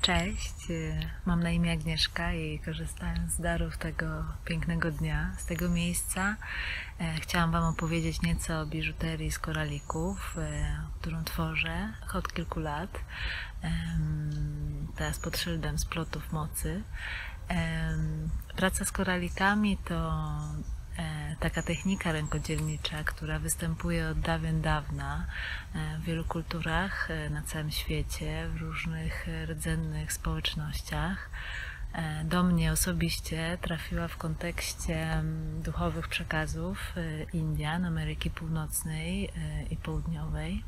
Cześć, mam na imię Agnieszka i korzystając z darów tego pięknego dnia, z tego miejsca, chciałam Wam opowiedzieć nieco o biżuterii z koralików, którą tworzę od kilku lat, teraz pod szyldem Splotów Mocy. Praca z koralikami to taka technika rękodzielnicza, która występuje od dawien dawna w wielu kulturach na całym świecie, w różnych rdzennych społecznościach. Do mnie osobiście trafiła w kontekście duchowych przekazów Indian, Ameryki Północnej i Południowej.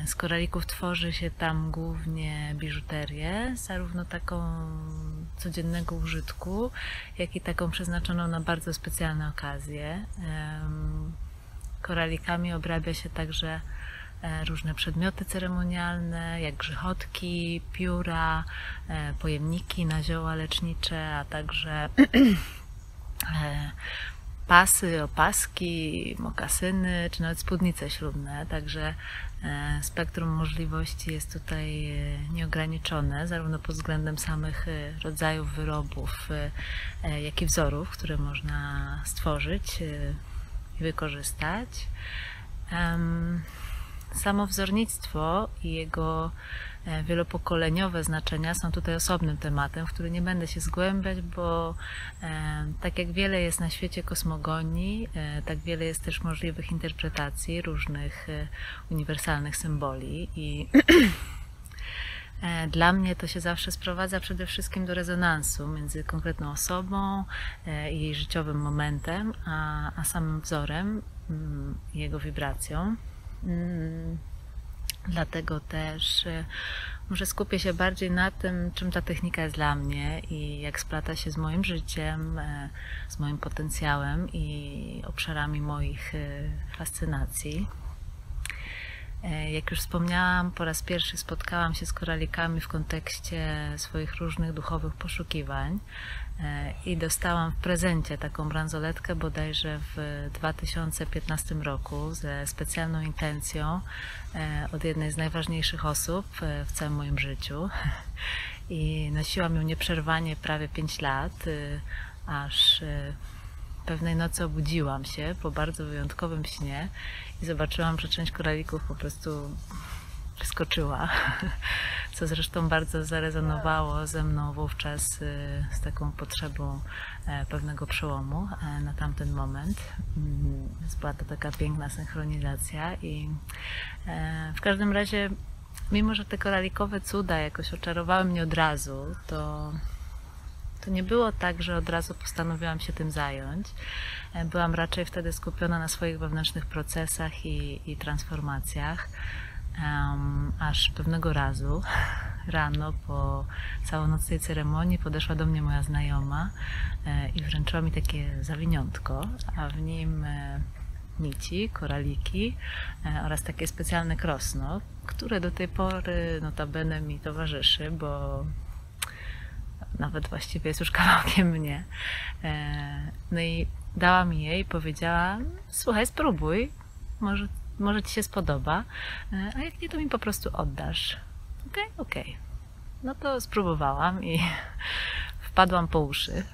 Z koralików tworzy się tam głównie biżuterię, zarówno taką codziennego użytku, jak i taką przeznaczoną na bardzo specjalne okazje. Koralikami obrabia się także różne przedmioty ceremonialne, jak grzechotki, pióra, pojemniki na zioła lecznicze, a także pasy, opaski, mokasyny, czy nawet spódnice ślubne, także spektrum możliwości jest tutaj nieograniczone, zarówno pod względem samych rodzajów wyrobów, jak i wzorów, które można stworzyć i wykorzystać. Samo wzornictwo i jego wielopokoleniowe znaczenia są tutaj osobnym tematem, w który nie będę się zgłębiać, bo tak jak wiele jest na świecie kosmogonii, tak wiele jest też możliwych interpretacji różnych uniwersalnych symboli i dla mnie to się zawsze sprowadza przede wszystkim do rezonansu między konkretną osobą i jej życiowym momentem, a samym wzorem i jego wibracją. Dlatego też może skupię się bardziej na tym, czym ta technika jest dla mnie i jak splata się z moim życiem, z moim potencjałem i obszarami moich fascynacji. Jak już wspomniałam, po raz pierwszy spotkałam się z koralikami w kontekście swoich różnych duchowych poszukiwań i dostałam w prezencie taką bransoletkę bodajże w 2015 roku ze specjalną intencją od jednej z najważniejszych osób w całym moim życiu i nosiłam ją nieprzerwanie prawie 5 lat, aż pewnej nocy obudziłam się po bardzo wyjątkowym śnie i zobaczyłam, że część koralików po prostu wyskoczyła, co zresztą bardzo zarezonowało ze mną wówczas z taką potrzebą pewnego przełomu na tamten moment. Była to taka piękna synchronizacja i w każdym razie, mimo że te koralikowe cuda jakoś oczarowały mnie od razu, to nie było tak, że od razu postanowiłam się tym zająć. Byłam raczej wtedy skupiona na swoich wewnętrznych procesach i transformacjach, aż pewnego razu rano po całonocnej ceremonii podeszła do mnie moja znajoma i wręczyła mi takie zawiniątko, a w nim nici, koraliki oraz takie specjalne krosno, które do tej pory notabene mi towarzyszy, bo nawet właściwie jest już kawałkiem mnie. No i dała mi je i powiedziała: słuchaj, spróbuj, może Ci się spodoba, a jak nie, to mi po prostu oddasz. Okej. No to spróbowałam i wpadłam po uszy.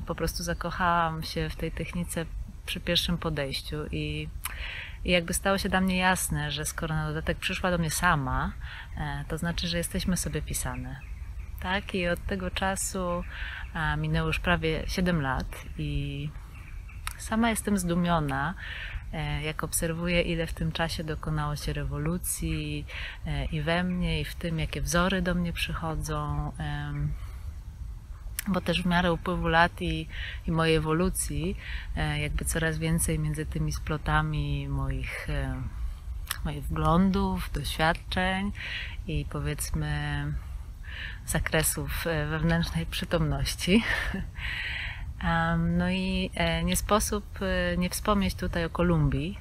Po prostu zakochałam się w tej technice przy pierwszym podejściu i jakby stało się dla mnie jasne, że skoro na dodatek przyszła do mnie sama, to znaczy, że jesteśmy sobie pisane. Tak? I od tego czasu minęło już prawie 7 lat i sama jestem zdumiona, jak obserwuję, ile w tym czasie dokonało się rewolucji i we mnie, i w tym, jakie wzory do mnie przychodzą, bo też w miarę upływu lat i mojej ewolucji jakby coraz więcej między tymi splotami moich wglądów, doświadczeń i powiedzmy zakresów wewnętrznej przytomności. No i nie sposób nie wspomnieć tutaj o Kolumbii,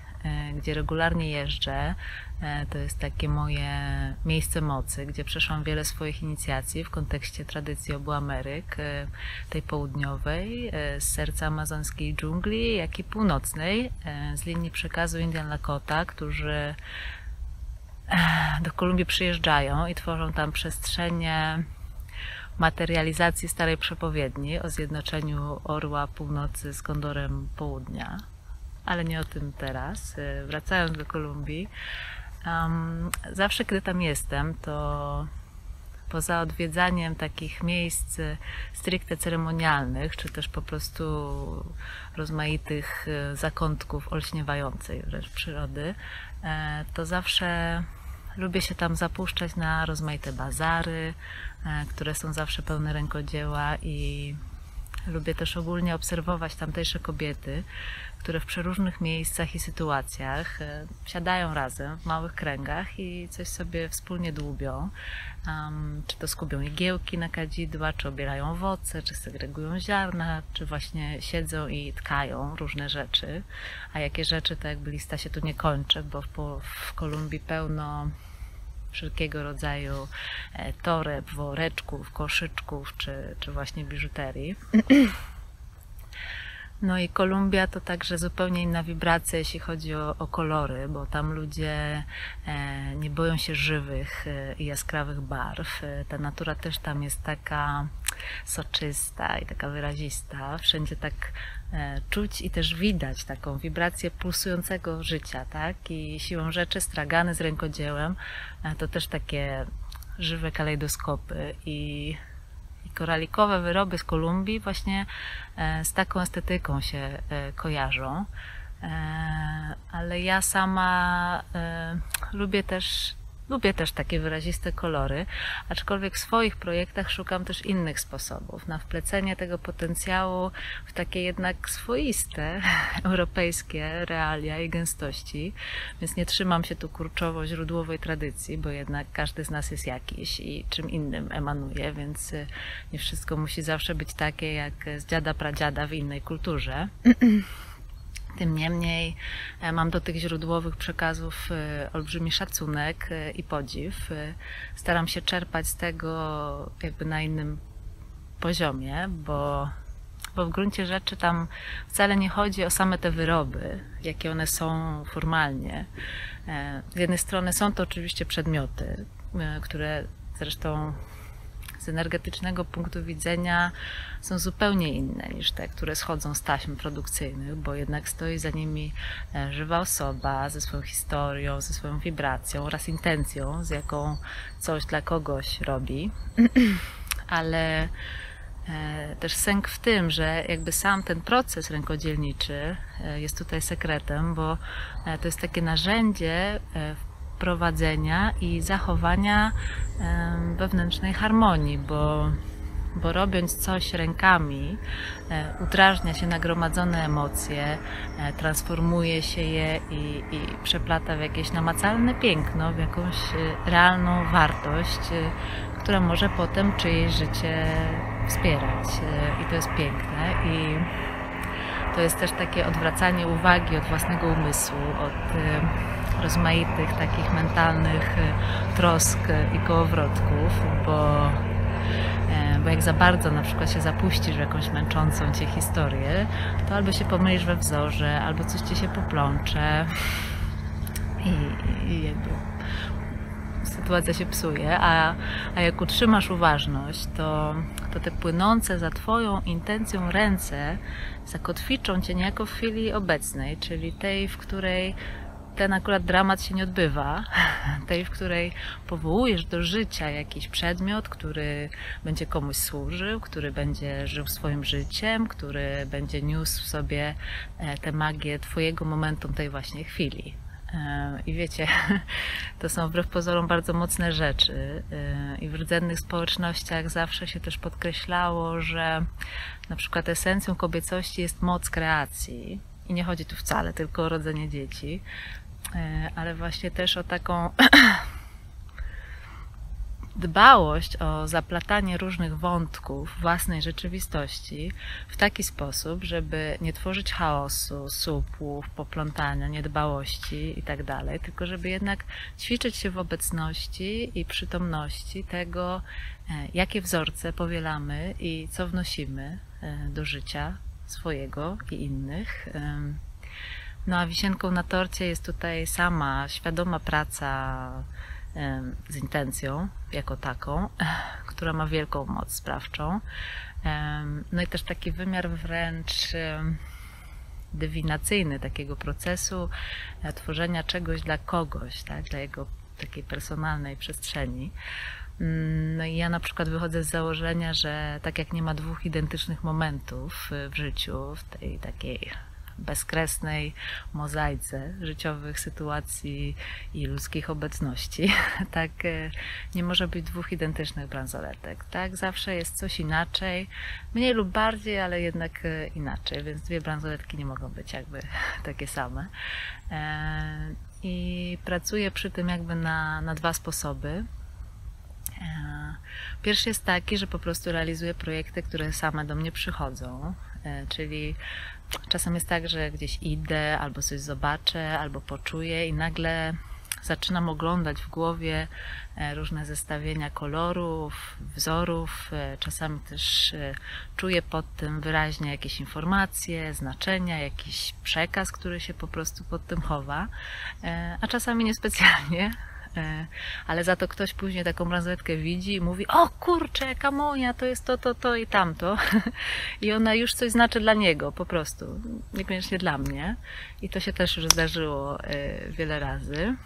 gdzie regularnie jeżdżę. To jest takie moje miejsce mocy, gdzie przeszłam wiele swoich inicjacji w kontekście tradycji obu Ameryk, tej południowej, z serca amazońskiej dżungli, jak i północnej, z linii przekazu Indian Lakota, którzy do Kolumbii przyjeżdżają i tworzą tam przestrzenie materializacji starej przepowiedni o zjednoczeniu Orła Północy z Kondorem Południa. Ale nie o tym teraz. Wracając do Kolumbii, zawsze kiedy tam jestem, to poza odwiedzaniem takich miejsc stricte ceremonialnych, czy też po prostu rozmaitych zakątków olśniewającej wręcz przyrody, to zawsze lubię się tam zapuszczać na rozmaite bazary, które są zawsze pełne rękodzieła, i lubię też ogólnie obserwować tamtejsze kobiety, które w przeróżnych miejscach i sytuacjach siadają razem w małych kręgach i coś sobie wspólnie dłubią. Czy to skubią igiełki na kadzidła, czy obierają owoce, czy segregują ziarna, czy właśnie siedzą i tkają różne rzeczy. A jakie rzeczy, to jakby lista się tu nie kończy, bo w Kolumbii pełno wszelkiego rodzaju toreb, woreczków, koszyczków, czy właśnie biżuterii. No i Kolumbia to także zupełnie inna wibracja, jeśli chodzi o kolory, bo tam ludzie nie boją się żywych i jaskrawych barw. Ta natura też tam jest taka soczysta i taka wyrazista. Wszędzie tak czuć i też widać taką wibrację pulsującego życia, tak? I siłą rzeczy stragany z rękodziełem to też takie żywe kalejdoskopy, i koralikowe wyroby z Kolumbii właśnie z taką estetyką się kojarzą. Ale ja sama lubię też takie wyraziste kolory, aczkolwiek w swoich projektach szukam też innych sposobów na wplecenie tego potencjału w takie jednak swoiste europejskie realia i gęstości, więc nie trzymam się tu kurczowo źródłowej tradycji, bo jednak każdy z nas jest jakiś i czym innym emanuje, więc nie wszystko musi zawsze być takie jak z dziada pradziada w innej kulturze. Tym niemniej mam do tych źródłowych przekazów olbrzymi szacunek i podziw. Staram się czerpać z tego jakby na innym poziomie, bo w gruncie rzeczy tam wcale nie chodzi o same te wyroby, jakie one są formalnie. Z jednej strony są to oczywiście przedmioty, które zresztą z energetycznego punktu widzenia są zupełnie inne niż te, które schodzą z taśm produkcyjnych, bo jednak stoi za nimi żywa osoba ze swoją historią, ze swoją wibracją oraz intencją, z jaką coś dla kogoś robi. Ale też sęk w tym, że jakby sam ten proces rękodzielniczy jest tutaj sekretem, bo to jest takie narzędzie prowadzenia i zachowania wewnętrznej harmonii, bo robiąc coś rękami udrażnia się nagromadzone emocje, transformuje się je i przeplata w jakieś namacalne piękno, w jakąś realną wartość, która może potem czyjeś życie wspierać. I to jest piękne. I to jest też takie odwracanie uwagi od własnego umysłu, od rozmaitych takich mentalnych trosk i kołowrotków, bo jak za bardzo na przykład się zapuścisz w jakąś męczącą cię historię, to albo się pomylisz we wzorze, albo coś ci się poplącze i jakby sytuacja się psuje, a jak utrzymasz uważność, to te płynące za twoją intencją ręce zakotwiczą cię niejako w chwili obecnej, czyli tej, w której ten akurat dramat się nie odbywa, tej, w której powołujesz do życia jakiś przedmiot, który będzie komuś służył, który będzie żył swoim życiem, który będzie niósł w sobie tę magię twojego momentum, tej właśnie chwili. I wiecie, to są wbrew pozorom bardzo mocne rzeczy i w rdzennych społecznościach zawsze się też podkreślało, że na przykład esencją kobiecości jest moc kreacji i nie chodzi tu wcale tylko o rodzenie dzieci, ale właśnie też o taką dbałość o zaplatanie różnych wątków własnej rzeczywistości w taki sposób, żeby nie tworzyć chaosu, supłów, poplątania, niedbałości itd., tylko żeby jednak ćwiczyć się w obecności i przytomności tego, jakie wzorce powielamy i co wnosimy do życia swojego i innych. No a wisienką na torcie jest tutaj sama świadoma praca z intencją jako taką, która ma wielką moc sprawczą. No i też taki wymiar wręcz dywinacyjny takiego procesu tworzenia czegoś dla kogoś, tak? Dla jego takiej personalnej przestrzeni. No i ja na przykład wychodzę z założenia, że tak jak nie ma dwóch identycznych momentów w życiu, w tej takiej bezkresnej mozaice życiowych sytuacji i ludzkich obecności, tak nie może być dwóch identycznych bransoletek, tak? Zawsze jest coś inaczej, mniej lub bardziej, ale jednak inaczej, więc dwie bransoletki nie mogą być jakby takie same. I pracuję przy tym jakby na dwa sposoby. Pierwszy jest taki, że po prostu realizuję projekty, które same do mnie przychodzą, czyli czasem jest tak, że gdzieś idę, albo coś zobaczę, albo poczuję i nagle zaczynam oglądać w głowie różne zestawienia kolorów, wzorów, czasami też czuję pod tym wyraźnie jakieś informacje, znaczenia, jakiś przekaz, który się po prostu pod tym chowa, a czasami niespecjalnie. Ale za to ktoś później taką bransoletkę widzi i mówi: o kurczę, jaka moja, to jest to i tamto. I ona już coś znaczy dla niego po prostu, niekoniecznie dla mnie. I to się też już zdarzyło wiele razy.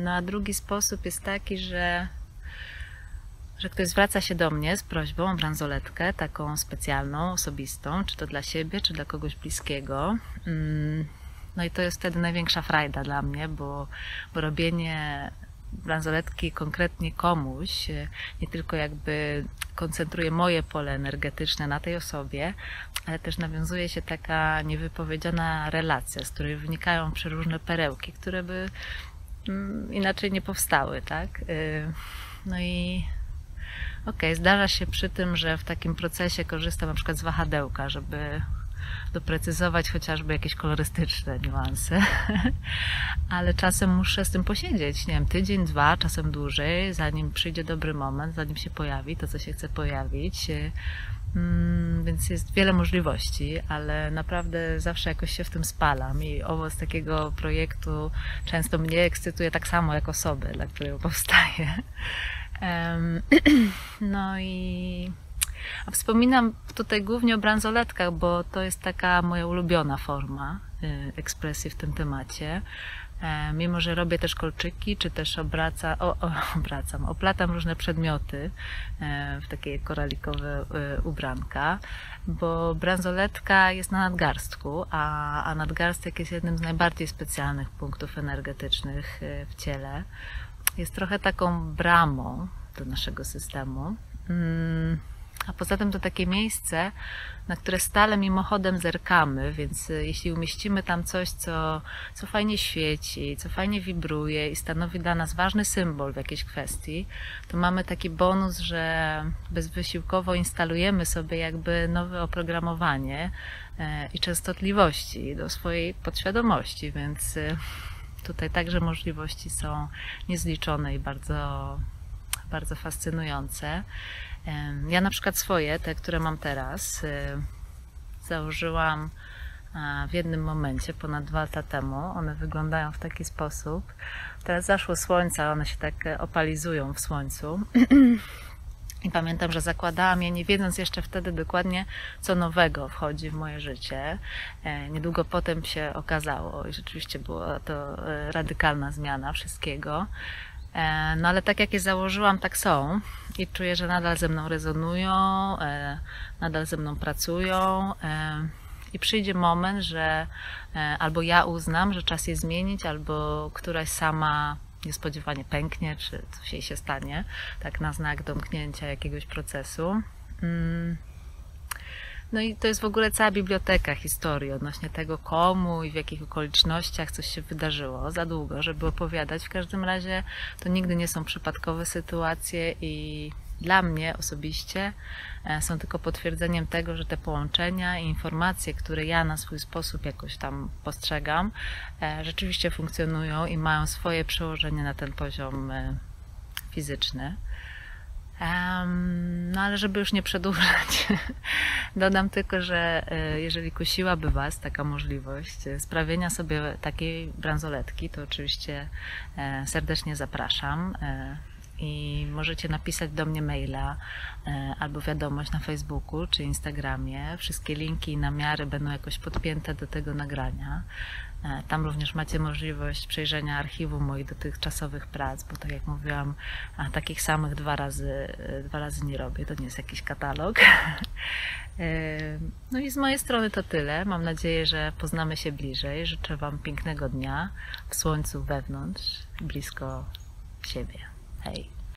No a drugi sposób jest taki, że ktoś zwraca się do mnie z prośbą o bransoletkę, taką specjalną, osobistą, czy to dla siebie, czy dla kogoś bliskiego. No i to jest wtedy największa frajda dla mnie, bo robienie bransoletki konkretnie komuś nie tylko jakby koncentruje moje pole energetyczne na tej osobie, ale też nawiązuje się taka niewypowiedziana relacja, z której wynikają przeróżne perełki, które by inaczej nie powstały, tak? No i zdarza się przy tym, że w takim procesie korzystam na przykład z wahadełka, żeby doprecyzować chociażby jakieś kolorystyczne niuanse, ale czasem muszę z tym posiedzieć, nie wiem, tydzień, dwa, czasem dłużej, zanim przyjdzie dobry moment, zanim się pojawi to, co się chce pojawić, więc jest wiele możliwości, ale naprawdę zawsze jakoś się w tym spalam i owoc takiego projektu często mnie ekscytuje tak samo jak osobę, dla której powstaje. No i wspominam tutaj głównie o bransoletkach, bo to jest taka moja ulubiona forma ekspresji w tym temacie. Mimo że robię też kolczyki, czy też oplatam różne przedmioty w takie koralikowe ubranka, bo bransoletka jest na nadgarstku, a nadgarstek jest jednym z najbardziej specjalnych punktów energetycznych w ciele. Jest trochę taką bramą do naszego systemu. A poza tym to takie miejsce, na które stale mimochodem zerkamy, więc jeśli umieścimy tam coś, co fajnie świeci, co fajnie wibruje i stanowi dla nas ważny symbol w jakiejś kwestii, to mamy taki bonus, że bezwysiłkowo instalujemy sobie jakby nowe oprogramowanie i częstotliwości do swojej podświadomości, więc tutaj także możliwości są niezliczone i bardzo, bardzo fascynujące. Ja na przykład swoje, te, które mam teraz, założyłam w jednym momencie, ponad 2 lata temu. One wyglądają w taki sposób. Teraz zaszło słońce, one się tak opalizują w słońcu. I pamiętam, że zakładałam je, nie wiedząc jeszcze wtedy dokładnie, co nowego wchodzi w moje życie. Niedługo potem się okazało i rzeczywiście była to radykalna zmiana wszystkiego. No ale tak jak je założyłam, tak są i czuję, że nadal ze mną rezonują, nadal ze mną pracują i przyjdzie moment, że albo ja uznam, że czas je zmienić, albo któraś sama niespodziewanie pęknie, czy coś jej się stanie, tak na znak domknięcia jakiegoś procesu. No i to jest w ogóle cała biblioteka historii odnośnie tego, komu i w jakich okolicznościach coś się wydarzyło. Za długo, żeby opowiadać. W każdym razie to nigdy nie są przypadkowe sytuacje i dla mnie osobiście są tylko potwierdzeniem tego, że te połączenia i informacje, które ja na swój sposób jakoś tam postrzegam, rzeczywiście funkcjonują i mają swoje przełożenie na ten poziom fizyczny. No ale żeby już nie przedłużać, dodam tylko, że jeżeli kusiłaby Was taka możliwość sprawienia sobie takiej bransoletki, to oczywiście serdecznie zapraszam. I możecie napisać do mnie maila albo wiadomość na Facebooku czy Instagramie. Wszystkie linki i namiary będą jakoś podpięte do tego nagrania. Tam również macie możliwość przejrzenia archiwum moich dotychczasowych prac, bo tak jak mówiłam, takich samych dwa razy nie robię, to nie jest jakiś katalog. No i z mojej strony to tyle. Mam nadzieję, że poznamy się bliżej. Życzę Wam pięknego dnia w słońcu wewnątrz, blisko siebie. Hej!